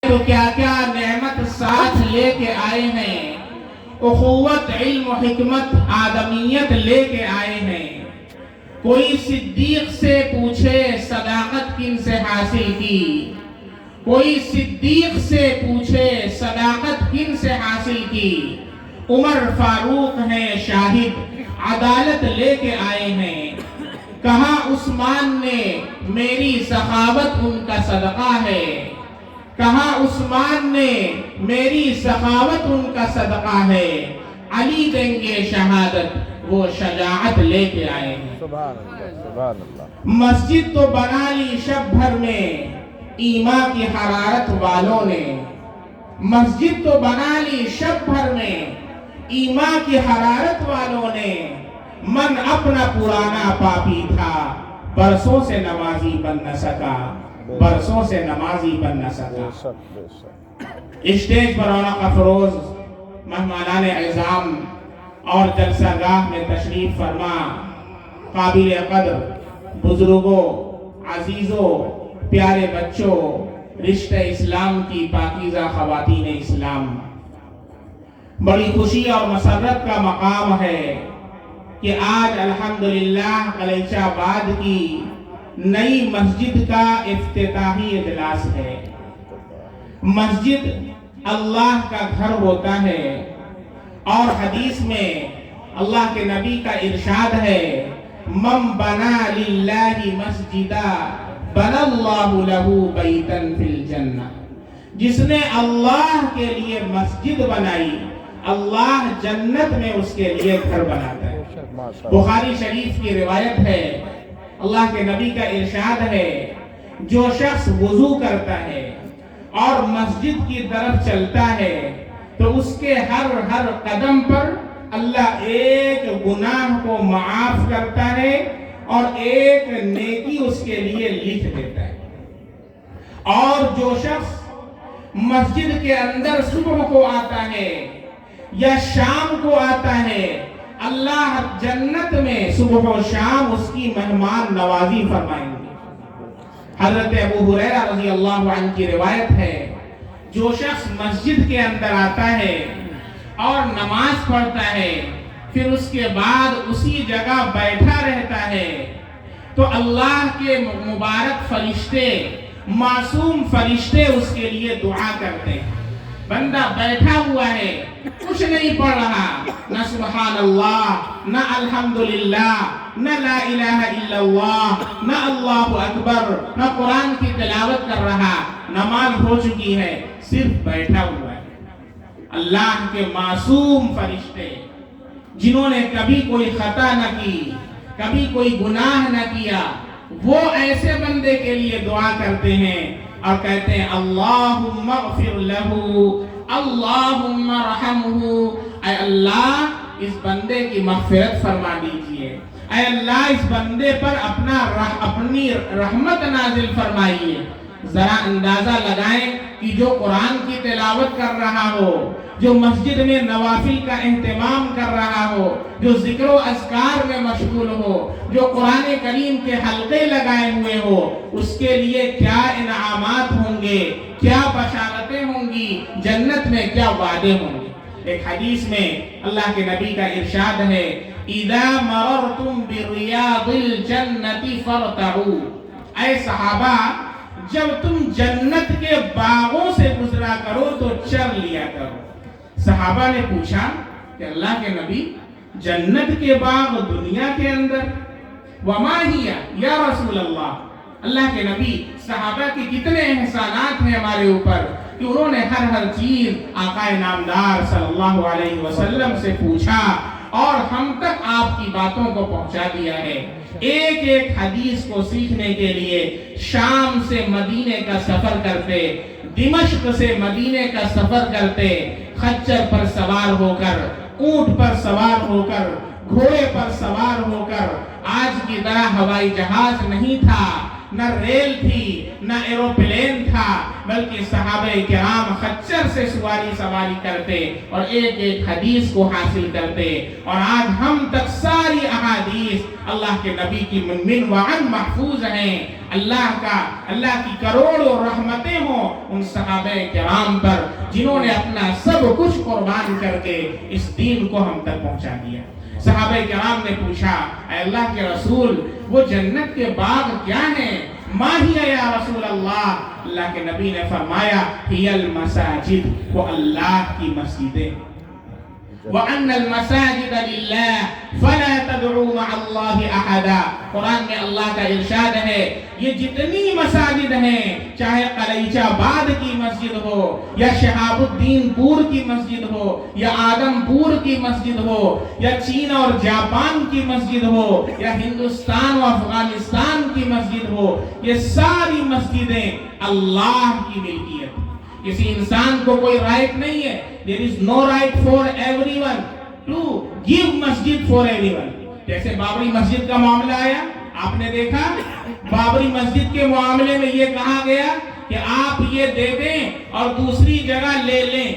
تو کیا کیا نعمت ساتھ لے کے آئے ہیں، اخوت، علم و حکمت، آدمیت لے کے آئے ہیں۔ کوئی صدیق سے پوچھے صداقت کن سے حاصل کی، کوئی صدیق سے پوچھے صداقت کن سے حاصل کی۔ عمر فاروق ہیں شاہد، عدالت لے کے آئے ہیں۔ کہا عثمان نے میری سخاوت ان کا صدقہ ہے، کہا عثمان نے میری سخاوت ان کا صدقہ ہے۔ علی دیں گے شہادت، وہ شجاعت لے کے آئے ہیں۔ سبحان اللہ، سبحان اللہ۔ مسجد تو بنا لی شب بھر میں ایمان کی حرارت والوں نے، مسجد تو بنا لی شب بھر میں ایمان کی حرارت والوں نے۔ من اپنا پرانا پاپی تھا، برسوں سے نمازی بن نہ سکا، برسوں سے نمازی بن نہ سکا۔ اسٹیج پر رونق افروز مہمانان اعظام اور جلسہ گاہ میں تشریف فرما قابل قدر بزرگوں، عزیزوں، پیارے بچوں، رشتہ اسلام کی پاکیزہ خواتین اسلام، بڑی خوشی اور مسرت کا مقام ہے کہ آج الحمدللہ قلیچہ آباد کی نئی مسجد کا افتتاحی اجلاس ہے۔ مسجد اللہ کا گھر ہوتا ہے، اور حدیث میں اللہ کے نبی کا ارشاد ہے، من بنا للہ مسجدا بنا اللہ لہ بیتا فی الجنہ۔ جس نے اللہ کے لیے مسجد بنائی، اللہ جنت میں اس کے لیے گھر بناتا ہے۔ بخاری شریف کی روایت ہے، اللہ کے نبی کا ارشاد ہے، جو شخص وضو کرتا ہے اور مسجد کی طرف چلتا ہے تو اس کے ہر قدم پر اللہ ایک گناہ کو معاف کرتا ہے اور ایک نیکی اس کے لیے لکھ دیتا ہے۔ اور جو شخص مسجد کے اندر صبح کو آتا ہے یا شام کو آتا ہے، اللہ جنت میں صبح و شام اس کی مہمان نوازی فرمائیں گے۔ حضرت ابو ہریرہ رضی اللہ عنہ کی روایت ہے، جو شخص مسجد کے اندر آتا ہے اور نماز پڑھتا ہے، پھر اس کے بعد اسی جگہ بیٹھا رہتا ہے، تو اللہ کے مبارک فرشتے، معصوم فرشتے اس کے لیے دعا کرتے ہیں۔ بندہ بیٹھا ہوا ہے، کچھ نہیں پڑھ رہا، نہ سبحان اللہ، نہ الحمدللہ، نہ لا الہ الا اللہ، نہ اللہ اکبر، نہ قرآن کی تلاوت کر رہا، نماز ہو چکی ہے، صرف بیٹھا ہوا ہے۔ اللہ کے معصوم فرشتے، جنہوں نے کبھی کوئی خطا نہ کی، کبھی کوئی گناہ نہ کیا، وہ ایسے بندے کے لیے دعا کرتے ہیں اور کہتے ہیں اللہم اغفر لہو، اللہم رحمہ، اے اللہ اس بندے کی مغفرت فرما دیجئے، اے اللہ اس بندے پر اپنی رحمت نازل فرمائیے۔ ذرا اندازہ لگائیں کہ جو قرآن کی تلاوت کر رہا ہو، جو مسجد میں نوافل کا اہتمام کر رہا ہو، جو ذکر و اذکار میں مشغول ہو، جو قرآن کریم کے حلقے لگائے ہوئے ہو، اس کے لیے کیا انعامات ہوں گے، کیا بشارتیں ہوں گی، جنت میں کیا وعدے ہوں گے۔ ایک حدیث میں اللہ کے نبی کا ارشاد ہے، اذا مررتم بریاض الجنت فارتعوا، اے صحابہ جب تم جنت کے باغوں سے گزرا کرو تو چر لیا کرو۔ صحابہ نے پوچھا کہ اللہ کے نبی جنت کے باغ دنیا کے اندر، وما ہی یا رسول اللہ کے نبی صحابہ کی کتنے احسانات ہیں ہمارے اوپر کہ انہوں نے ہر چیز آقا نامدار صلی اللہ علیہ وسلم سے پوچھا اور ہم تک آپ کی باتوں کو پہنچا دیا ہے۔ ایک ایک حدیث کو سیکھنے کے لیے شام سے مدینے کا سفر کرتے، دمشق سے مدینے کا سفر کرتے، خچر پر سوار ہو کر، اونٹ پر سوار ہو کر، گھوڑے پر سوار ہو کر، آج کی طرح ہوائی جہاز نہیں تھا، نہ ریل تھی نہ ایروپلین تھا، بلکہ صحابہ کرام خچر سے سواری کرتے اور ایک ایک حدیث کو حاصل کرتے، اور آج ہم تک ساری احادیث اللہ کے نبی کی من وعن محفوظ ہیں۔ اللہ کی کروڑوں رحمتیں ہوں ان صحابہ کرام پر جنہوں نے اپنا سب کچھ قربان کر کے اس دین کو ہم تک پہنچا دیا۔ صحابہ کرام نے پوچھا، اے اللہ کے رسول، وہ جنت کے باغ کیا ہیں؟ ما ہی یا رسول اللہ، اللہ کے نبی نے فرمایا، ہی المساجد، وہ اللہ کی مسجدیں، وَأَنَّ الْمَسَاجِدَ لِلَّهِ فَلَا تَدْعُوا مَعَ اللَّهِ أَحَدًا۔ قرآن میں اللہ کا ارشاد ہے، یہ جتنی مساجد ہیں، چاہے قلیچہ آباد کی مسجد ہو یا شہاب الدین پور کی مسجد ہو یا آدم پور کی مسجد ہو یا چین اور جاپان کی مسجد ہو یا ہندوستان و افغانستان کی مسجد ہو، یہ ساری مسجدیں اللہ کی ملکیت۔ کسی انسان کو کوئی رائٹ نہیں ہے، there is no right for everyone to give masjid for everyone۔ جیسے بابری مسجد کا معاملہ آیا، آپ نے دیکھا بابری مسجد کے معاملے میں یہ کہا گیا کہ آپ یہ دے دیں اور دوسری جگہ لے لیں۔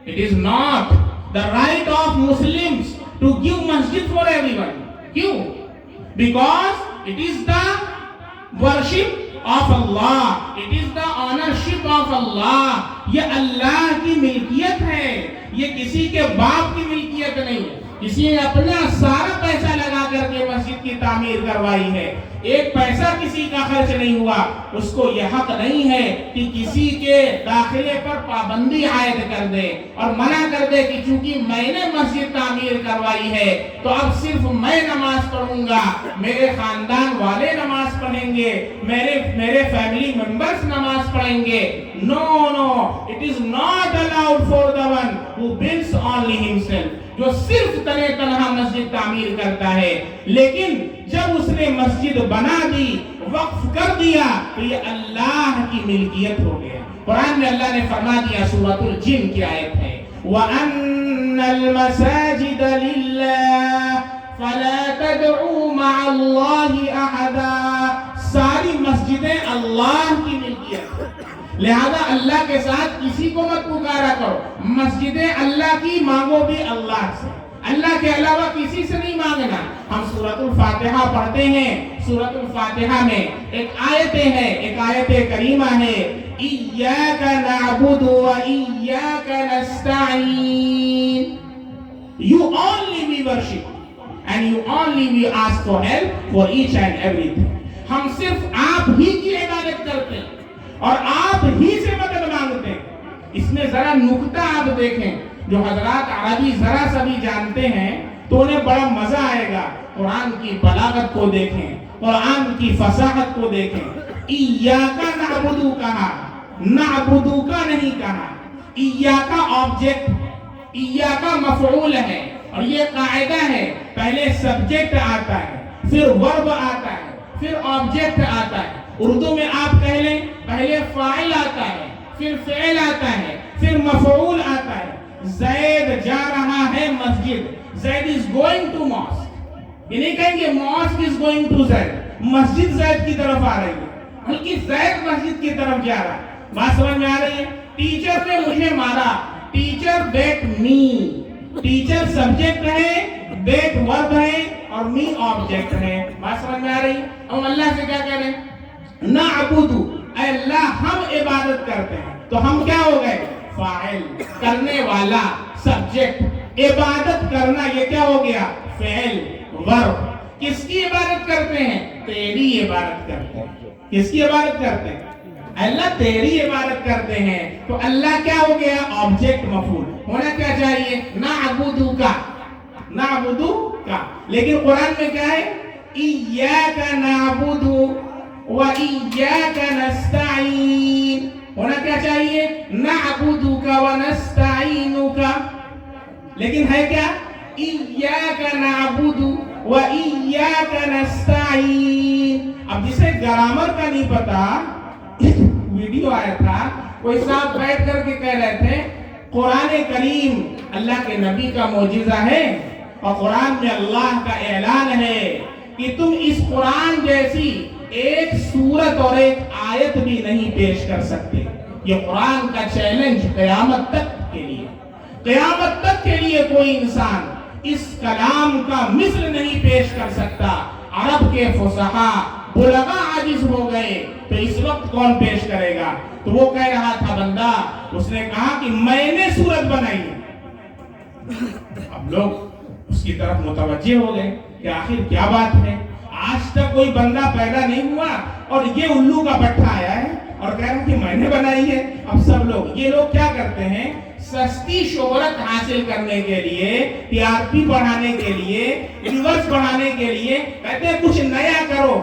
It is not the right of Muslims to give masjid for everyone۔ کیوں؟ Because it is the worship of Allah, it is the ownership of Allah۔ یہ اللہ کی ملکیت ہے، یہ کسی کے باپ کی ملکیت نہیں ہے۔ کسی نے اپنا سارا پیسہ لگا کر کے مسجد کی تعمیر کروائی ہے، ایک پیسہ کسی کا خرچ نہیں ہوا، اس کو یہ حق نہیں ہے کہ کسی کے داخلے پر پابندی عائد کر دے اور منع کر دے کہ چونکہ میں نے مسجد تعمیر کروائی ہے تو اب صرف میں نماز پڑھوں گا، میرے خاندان والے نماز پڑھیں گے، میرے فیملی ممبرز نماز پڑھیں گے۔ No, it is not allowed for the one who builds only himself، جو صرف تنہا مسجد تعمیر کرتا ہے، لیکن جب اس نے مسجد بنا دی، وقف کر دیا، تو یہ اللہ کی ملکیت ہو گیا۔ قرآن میں اللہ نے فرما دیا، سورۃ الجن کی آیت ہے، وَأَنَّ الْمَسَاجِدَ لِلَّهِ فَلَا تَدْعُوا مَعَ اللَّهِ أَحَدًا۔ ساری مسجدیں اللہ کی ملکیت، لہذا اللہ کے ساتھ کسی کو مت پکارا کرو۔ مسجدیں اللہ کی، مانگو بھی اللہ سے، اللہ کے علاوہ کسی سے نہیں مانگنا۔ ہم سورۃ الفاتحہ پڑھتے ہیں، سورۃ الفاتحہ میں ایک آیتیں ہیں، ایک آیت کریمہ ہے، ایاک نعبد و ایاک نستعین۔ You only we worship and you only we ask for help for each and everything۔ ہم صرف آپ ہی کی عبادت کرتے ہیں اور آپ ہی سے مدد مانگتے ہیں۔ اس میں ذرا نکتہ آپ دیکھیں، جو حضرات عربی ذرا سا بھی جانتے ہیں تو انہیں بڑا مزہ آئے گا۔ قرآن کی بلاغت کو دیکھیں، قرآن کی فصاحت کو دیکھیں۔ ایاکا نعبدو کہا، نعبدو کا نہیں کہا۔ ایاکا آبجیکٹ، ایاکا مفعول ہے، اور یہ قاعدہ ہے، پہلے سبجیکٹ آتا ہے، پھر ورب آتا ہے، پھر آبجیکٹ آتا ہے۔ اردو میں آپ کہہ لیں، پہلے فاعل آتا ہے، پھر فعل آتا ہے، پھر مفعول آتا ہے۔ زید جا رہا ہے مسجد، زید is going to mosque۔ یہ نہیں کہیں گے mosque is going to زید، مسجد زید کی طرف آ رہی ہے، بلکہ زید مسجد کی طرف جا رہا ہے۔ بات سمجھ میں آ رہی ہے؟ ٹیچر نے مجھے مارا، ٹیچر بیٹ می، ٹیچر سبجیکٹ ہے، بیٹ ورب ہے اور می آبجیکٹ ہے۔ بات سمجھ میں آ رہی ہے؟ ہم اللہ سے کیا کہہ رہے ہیں؟ نعبدو، اے اللہ ہم عبادت کرتے ہیں، تو ہم کیا ہو گئے؟ فاعل، کرنے والا، سبجیکٹ۔ عبادت کرنا یہ کیا ہو گیا؟ فعل، ورب۔ کس کی عبادت کرتے ہیں؟ تیری عبادت کرتے ہیں۔ کس کی عبادت کرتے ہیں؟ اللہ تیری عبادت کرتے ہیں، تو اللہ کیا ہو گیا؟ آبجیکٹ مفعول ہونا کیا چاہیے؟ نعبدو کا، نعبدو کا۔ لیکن قرآن میں کیا ہے؟ ایاک نعبدو وَإِيَّاكَ نَسْتَعِينُ ہونا کیا چاہیے؟ نَعْبُدُكَ وَنَسْتَعِينُكَ۔ لیکن ہے کیا؟ إِيَّاكَ نَعْبُدُ وَإِيَّاكَ نَسْتَعِينُ۔ اب جسے گرامر کا نہیں پتا، ویڈیو آیا تھا، کوئی صاحب بیٹھ کر کے کہہ رہے تھے قرآن کریم اللہ کے نبی کا معجزہ ہے، اور قرآن میں اللہ کا اعلان ہے کہ تم اس قرآن جیسی ایک سورت اور ایک آیت بھی نہیں پیش کر سکتے. یہ قرآن کا چیلنج قیامت تک کے لیے. قیامت تک کے لیے کوئی انسان اس کلام کا مثل نہیں پیش کر سکتا. عرب کے فصحاء بلغاء عاجز ہو گئے تو اس وقت کون پیش کرے گا؟ تو وہ کہہ رہا تھا بندہ، اس نے کہا کہ میں نے سورت بنائی. اب لوگ اس کی طرف متوجہ ہو گئے کہ آخر کیا بات ہے. آج تک کوئی بندہ پیدا نہیں ہوا اور یہ الو کا پٹھا آیا ہے اور کہہ رہا کہ میں نے بنائی ہے. اب سب لوگ، یہ لوگ کیا کرتے ہیں؟ سستی شہرت حاصل کرنے کے لیے، ٹی آر پی بڑھانے کے لیے، ویورز بڑھانے کے لیے کہتے ہیں کچھ نیا کرو.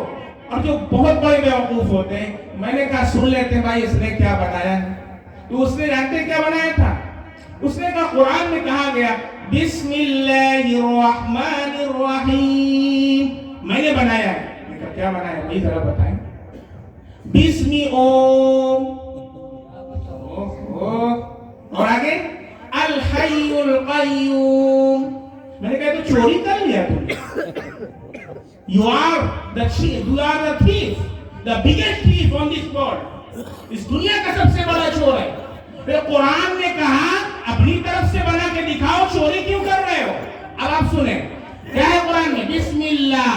اور جو بہت بڑے بیوقوف ہوتے ہیں، میں نے کہا سن لیتے ہیں بھائی اس نے کیا بنایا ہے. تو اس نے جانتے کیا بنایا تھا؟ اس نے کہا قرآن میں کہا گیا بسم اللہ الرحمن الرحیم، میں نے بنایا ہے. میں کہا کیا بنایا ہے بھائی ذرا بتائیں. بسم اوم، اور آگے الحی القیوم. میں نے کہا تو چوری کر لیا تم نے. You are the thief, the biggest thief on this world. اس دنیا کا سب سے بڑا چور ہے. پھر قرآن نے کہا اپنی طرف سے بنا کے دکھاؤ، چوری کیوں کر رہے ہو؟ اب آپ سنیں کیا ہے قرآن میں. بسم اللہ،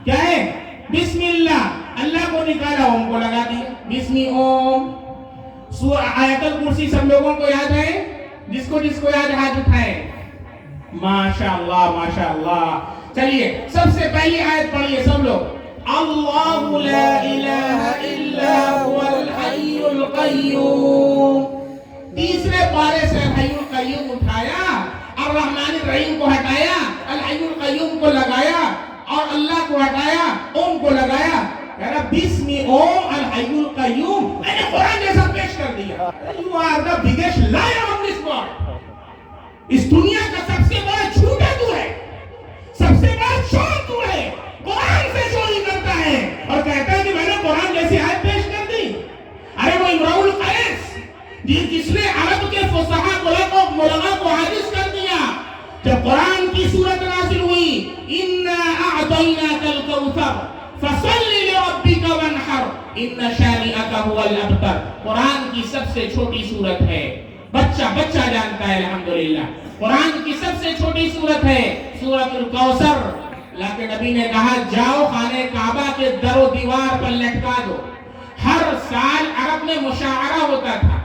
کیا ہے؟ بسم اللہ، اللہ کو نکالا، اوم کو لگا دیا. بسم اوم. سورہ آیت الکرسی سب لوگوں کو یاد ہے؟ جس کو یاد ہاتھ اٹھائے. ماشاءاللہ ماشاءاللہ. چلیے سب سے پہلی آیت پڑھیے سب لوگ. اللہ لا الہ الا هو الحی القیوم. تیسرے پارے سے الحی القیوم اٹھایا، الرحمن الرحیم کو ہٹایا، الحی القیوم کو لگایا اور اللہ کو ہٹایا، اوم کو لگایا. کہہ رہا بسم اوم الحی القیوم. میں نے قرآن جیسا پیش کر دیا. You are the biggest liar of this world. اس دنیا کا سب سے بڑا جھوٹا تو ہے، سب سے بڑا چور تو ہے. قرآن سے چوری کرتا ہے اور کہتا ہے کہ میں نے قرآن جیسی آیت پیش کر دی. ارے وہ امراء القیس جس نے عرب کے فصحاء بلغاء کو حادث کر دیا. جب قرآن کی سورت نازل ہوئی انا اعطیناک الکوثر فصل لربک وانحر ان شانئک هو الابتر. قرآن کی سب سے چھوٹی سورت ہے، بچہ جانتا ہے الحمدللہ. قرآن کی سب سے چھوٹی سورت ہے سورۃ الکوثر. لیکن نبی نے کہا جاؤ خانہ کعبہ کے در و دیوار پر لٹکا دو. ہر سال عرب میں مشاعرہ ہوتا تھا،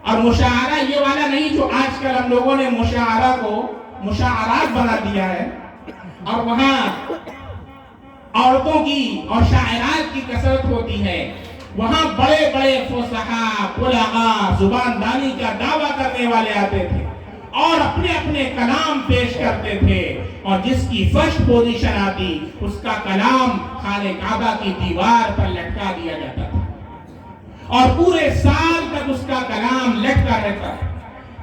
اور مشاعرہ یہ والا نہیں جو آج کل ہم لوگوں نے مشاعرہ کو مشاعرات بنا دیا ہے اور وہاں عورتوں کی اور شاعرات کی کثرت ہوتی ہے. وہاں بڑے بڑے فصحاء بلغاء زبان دانی کا دعویٰ کرنے والے آتے تھے اور اپنے اپنے کلام پیش کرتے تھے، اور جس کی فرسٹ پوزیشن آتی اس کا کلام خانہ کعبہ کی دیوار پر لٹکا دیا جاتا تھا اور پورے سال تک اس کا کلام لٹکا رہتا تھا،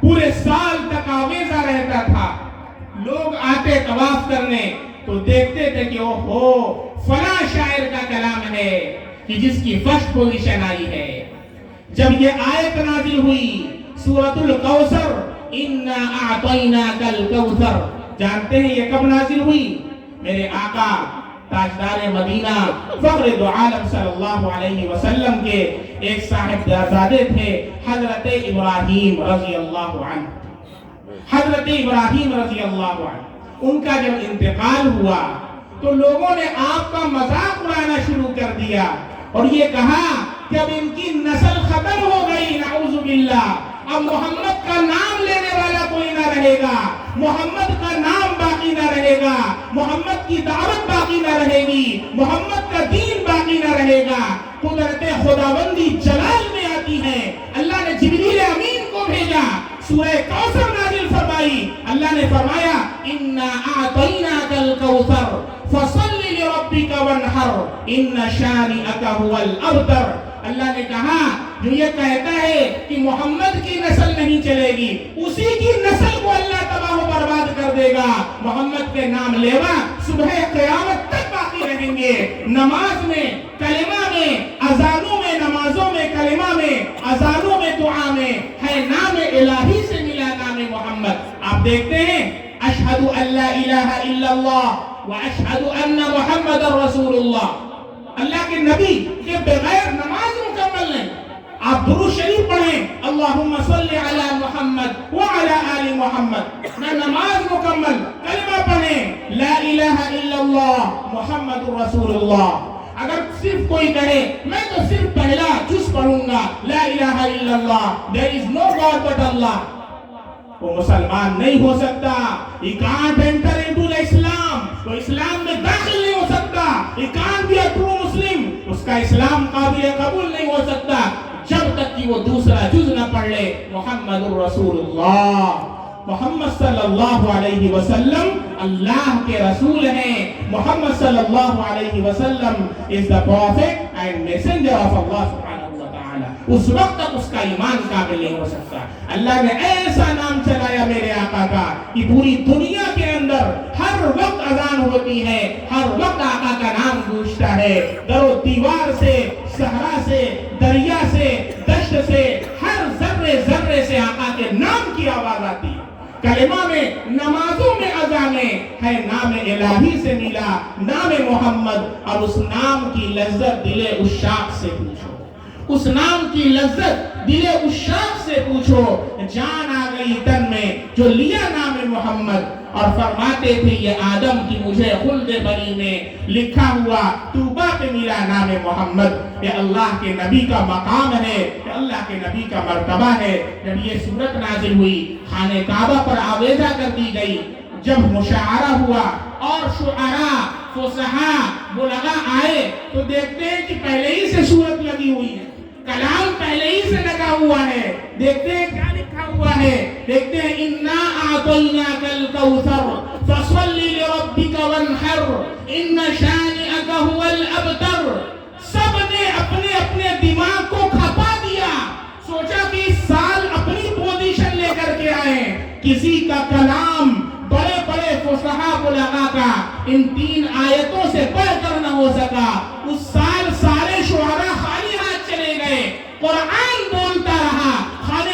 پورے سال تک آویزہ رہتا تھا. لوگ آتے طواف کرنے تو دیکھتے تھے کہ اوہو فلاں شاعر کا کلام ہے کہ جس کی فرسٹ پوزیشن آئی ہے. جب یہ آیت نازل ہوئی سورۃ الکوثر انا اعطیناک الکوثر، جانتے ہیں یہ کب نازل ہوئی؟ میرے آقا تاجدار مدینہ فخر دو عالم صلی اللہ علیہ وسلم کے ایک صاحب زادے تھے حضرت ابراہیم رضی اللہ عنہ. حضرت ابراہیم رضی اللہ عنہ ان کا جب انتقال ہوا تو لوگوں نے آپ کا مذاق اڑانا شروع کر دیا اور یہ کہا کہ اب ان کی نسل ختم ہو گئی، نعوذ باللہ. اب محمد کا نام لینے والا کوئی نہ رہے گا، محمد کا نام باقی نہ رہے گا، محمد کی دعوت باقی نہ رہے گی، محمد کا دین باقی نہ رہے گا. قدرت خداوندی جلال میں آتی ہے. اللہ نے جبریل امین کو بھیجا، سورہ کوثر نازل فرمائی. اللہ نے فرمایا انا اعطیناک الکوثر فصل لربک وانحر ان شانئک هو الابتر. اللہ نے کہا جو یہ کہتا ہے کہ محمد کی نسل نہیں چلے گی، اسی کی نسل کو اللہ تباہ و برباد کر دے گا. محمد کے نام لیوا صبح قیامت تک باقی رہیں گے. نماز میں، کلمہ میں، اذانوں میں، نمازوں میں، کلمہ میں، اذانوں میں، دعا میں ہے نام الہی سے ملا نام محمد. آپ دیکھتے ہیں اشہد ان لا الہ الا اللہ واشہد ان محمد رسول اللہ. اللہ کے نبی کے بغیر نماز مکمل نہیں. آپ درود شریف پڑھیں اللہم صلی علی محمد وعلی آل محمد، نہ نماز مکمل، کلمہ پڑھیں لا الہ الا اللہ محمد رسول اللہ. اگر صرف کوئی کہے میں تو صرف پہلا جز پڑھوں گا لا الہ الا اللہ there is no God but Allah، وہ مسلمان نہیں ہو سکتا. he can't enter into the Islam، وہ اسلام میں داخل نہیں ہو سکتا. he can't be a true Muslim، اس کا اسلام قابل قبول نہیں ہو سکتا جب تک کہ وہ دوسرا جز نہ پڑھ لے محمد الرسول اللہ. محمد صلی اللہ علیہ وسلم اللہ کے رسول ہیں. محمد صلی اللہ علیہ وسلم is the prophet and messenger of Allah سبحانہ wa ta'ala. اس وقت تک اس کا ایمان کامل نہیں ہو سکتا. اللہ نے ایسا نام چلایا میرے آقا کا کہ پوری دنیا کے اندر ہر وقت اذان ہوتی ہے، ہر وقت آقا کا نام گونجتا ہے. در و دیوار سے، صحرا سے، دریا سے، دشت سے، ہر ذرے ذرے سے آقا کے نام کی آواز آتی ہے. کلمہ میں، نمازوں میں اذانیں ہے نام الہی سے ملا نام محمد. اور اس نام کی لذت دل عشاق سے پوچھو، اس نام کی لذت دل عشاق سے پوچھو. جان آ گئی تن میں جو لیا نام محمد، اور فرماتے تھے یہ آدم کی مجھے خلد بری میں لکھا ہوا توبہ پہ ملا نام محمد. یہ اللہ کے نبی کا مقام ہے، یہ اللہ کے نبی کا مرتبہ ہے. جب یہ سورت نازل ہوئی خانہ کعبہ پر آویزہ کر دی گئی، جب مشاعرہ ہوا اور شعراء، فصحاء، بلغاء آئے تو دیکھتے ہیں کہ پہلے ہی سے سورت لگی ہوئی ہے، کلام پہلے ہی سے لگا ہوا ہے. دیکھتے ہیں کیا لکھا ہوا ہے، دیکھتے ہیں اِنَّا أَعْطَيْنَاكَ الْكَوْثَرَ فَصَلِّ لِرَبِّكَ وَانْحَرْ إِنَّ شَانِئَكَ هُوَ الْأَبْتَرُ. سب نے اپنے اپنے دماغ کو کھپا دیا، سوچا کہ اس سال اپنی پوزیشن لے کر کے آئیں. کسی کا کلام بڑے بڑے فصحاء بلغاء کا ان 3 آیتوں سے پڑھ کر نہ ہو سکا.